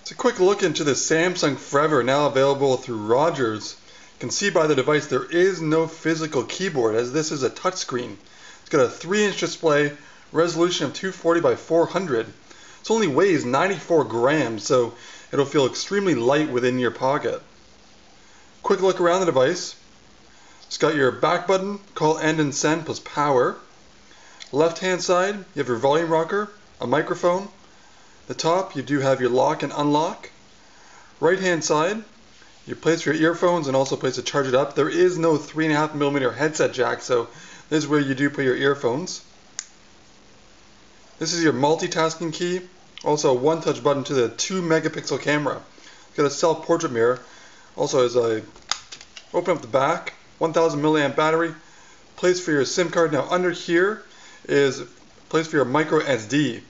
It's a quick look into the Samsung Forever, now available through Rogers. You can see by the device there is no physical keyboard, as this is a touchscreen. It's got a 3-inch display, resolution of 240 by 400. It only weighs 94 grams, so it'll feel extremely light within your pocket. Quick look around the device. It's got your back button, call, end, and send, plus power. Left hand side, you have your volume rocker, a microphone. The top, you do have your lock and unlock. Right hand side, your place for your earphones and also a place to charge it up. There is no 3.5mm headset jack, so this is where you do put your earphones. This is your multitasking key. Also a one-touch button to the 2-megapixel camera. It's got a self-portrait mirror. Also, as I open up the back, 1000 milliamp battery. Place for your SIM card. Now under here is a place for your micro SD.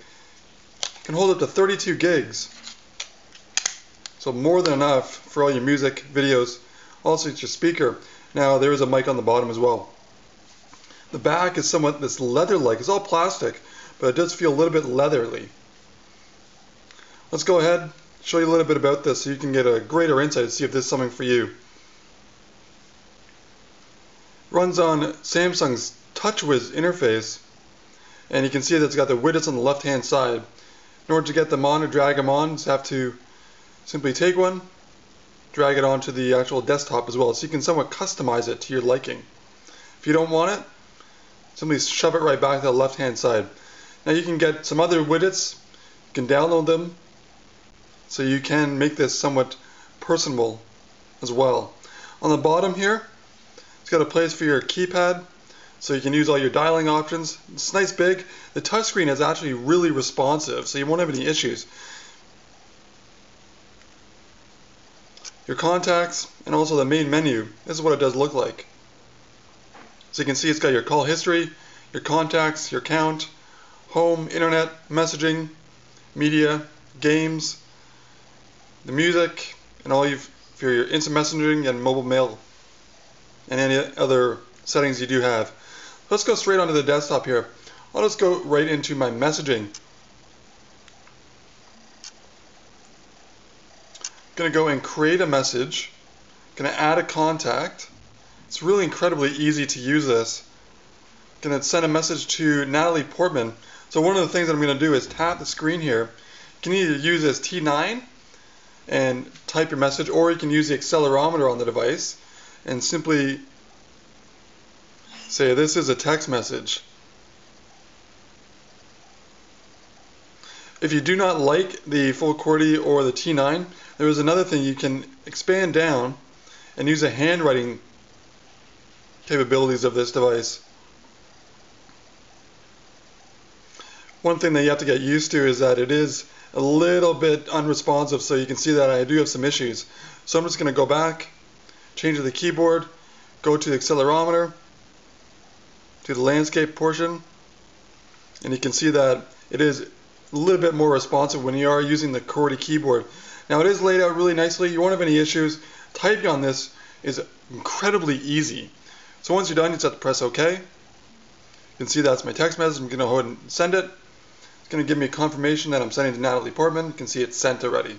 Can hold up to 32 gigs, so more than enough for all your music, videos. Also, it's your speaker. Now there is a mic on the bottom as well. The back is somewhat this leather-like. It's all plastic, but it does feel a little bit leathery. Let's go ahead, show you a little bit about this so you can get a greater insight to see if this is something for you. Runs on Samsung's TouchWiz interface, and you can see that it's got the widgets on the left-hand side. In order to get them on or drag them on, you just have to simply take one, drag it onto the actual desktop as well, so you can somewhat customize it to your liking. If you don't want it, simply shove it right back to the left hand side. Now you can get some other widgets, you can download them, so you can make this somewhat personable as well. On the bottom here, it's got a place for your keypad, so you can use all your dialing options. It's nice big. The touchscreen is actually really responsive, so you won't have any issues. Your contacts and also the main menu. This is what it does look like. So you can see it's got your call history, your contacts, your count, home, internet, messaging, media, games, the music, and all for your instant messaging and mobile mail, and any other settings you do have. Let's go straight onto the desktop here. I'll just go right into my messaging. I'm going to go and create a message. I'm going to add a contact. It's really incredibly easy to use this. I'm going to send a message to Natalie Portman. So one of the things that I'm going to do is tap the screen here. You can either use this T9 and type your message, or you can use the accelerometer on the device and simply say this is a text message. If you do not like the full QWERTY or the T9, there is another thing. You can expand down and use the handwriting capabilities of this device. One thing that you have to get used to is that it is a little bit unresponsive, so you can see that I do have some issues. So I'm just going to go back, change to the keyboard, go to the accelerometer, to the landscape portion, and you can see that it is a little bit more responsive when you are using the QWERTY keyboard. Now it is laid out really nicely. You won't have any issues. Typing on this is incredibly easy. So once you're done, you just have to press OK. You can see that's my text message. I'm going to go ahead and send it. It's going to give me a confirmation that I'm sending to Natalie Portman. You can see it's sent already.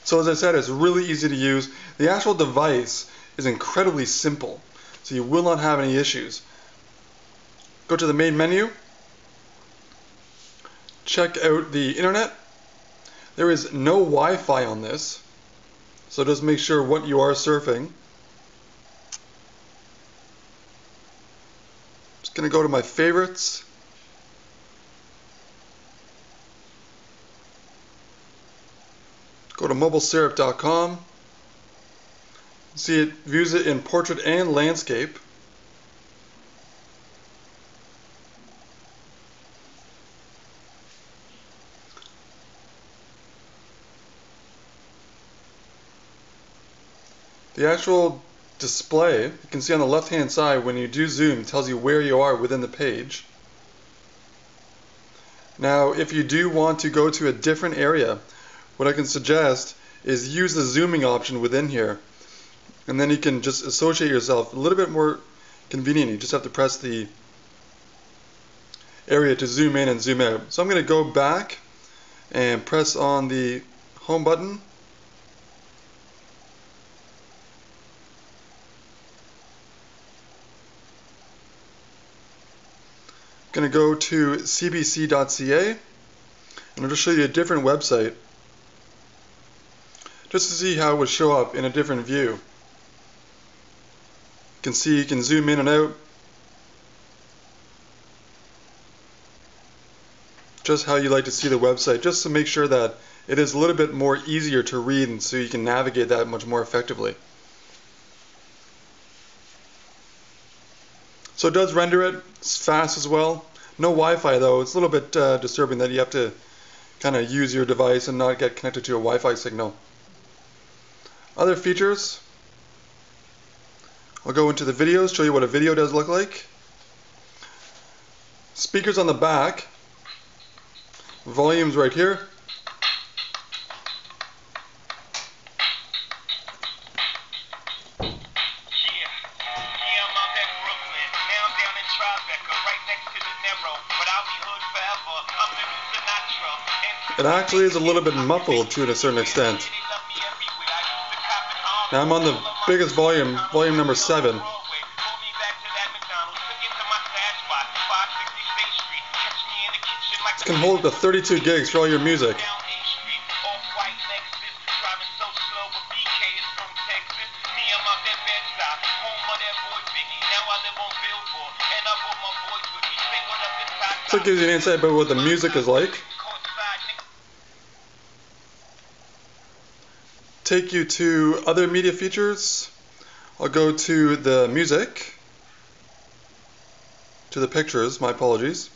So as I said, it's really easy to use. The actual device is incredibly simple, so you will not have any issues. Go to the main menu, check out the internet. There is no Wi-Fi on this, so just make sure what you are surfing. Just going to go to my favorites. Go to mobilesyrup.com. See, it views it in portrait and landscape. The actual display, you can see on the left hand side, when you do zoom, it tells you where you are within the page. Now if you do want to go to a different area, what I can suggest is use the zooming option within here, and then you can just associate yourself a little bit more convenient. You just have to press the area to zoom in and zoom out. So I'm going to go back and press on the home button. Going to go to cbc.ca, and I'll just show you a different website just to see how it would show up in a different view. You can see you can zoom in and out, just how you like to see the website, just to make sure that it is a little bit more easier to read and so you can navigate that much more effectively. So it does render it. It's fast as well. No Wi-Fi though. It's a little bit disturbing that you have to kind of use your device and not get connected to a Wi-Fi signal. Other features. I'll go into the videos, show you what a video does look like. Speakers on the back. Volumes right here. It actually is a little bit muffled to a certain extent. Now I'm on the biggest volume, volume number 7. It can hold up to 32 gigs for all your music. So it gives you an insight about what the music is like. Take you to other media features. I'll go to the music, to the pictures, my apologies.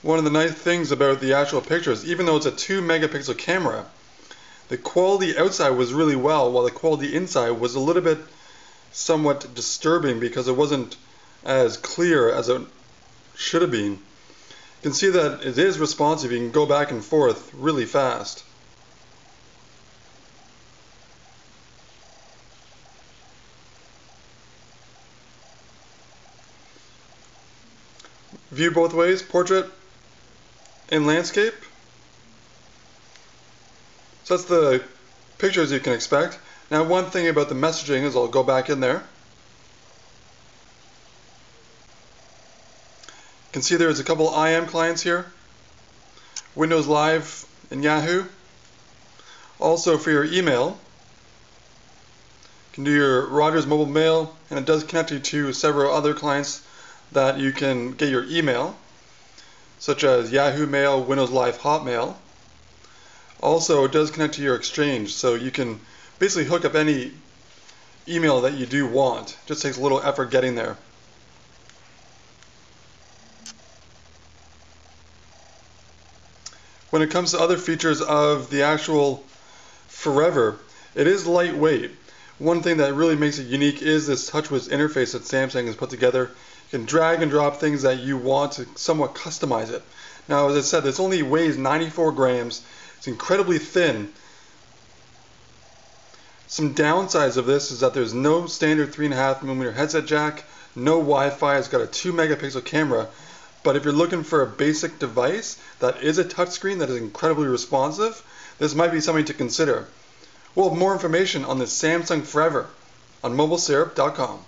One of the nice things about the actual pictures, even though it's a 2 megapixel camera, the quality outside was really well, while the quality inside was a little bit somewhat disturbing because it wasn't as clear as it should have been. You can see that it is responsive. You can go back and forth really fast. View both ways, portrait and landscape. So that's the pictures you can expect. Now one thing about the messaging is I'll go back in there. You can see there's a couple IM clients here. Windows Live and Yahoo. Also for your email, you can do your Rogers Mobile Mail, and it does connect you to several other clients that you can get your email, such as Yahoo Mail, Windows Live Hotmail. Also, it does connect to your Exchange, so you can basically hook up any email that you do want. It just takes a little effort getting there. When it comes to other features of the actual Forever, it is lightweight. One thing that really makes it unique is this TouchWiz interface that Samsung has put together. You can drag and drop things that you want to somewhat customize it. Now, as I said, this only weighs 94 grams. It's incredibly thin. Some downsides of this is that there's no standard 3.5mm headset jack, no Wi-Fi. It's got a 2 megapixel camera. But if you're looking for a basic device that is a touchscreen that is incredibly responsive, this might be something to consider. We'll have more information on the Samsung Forever on mobilesyrup.com.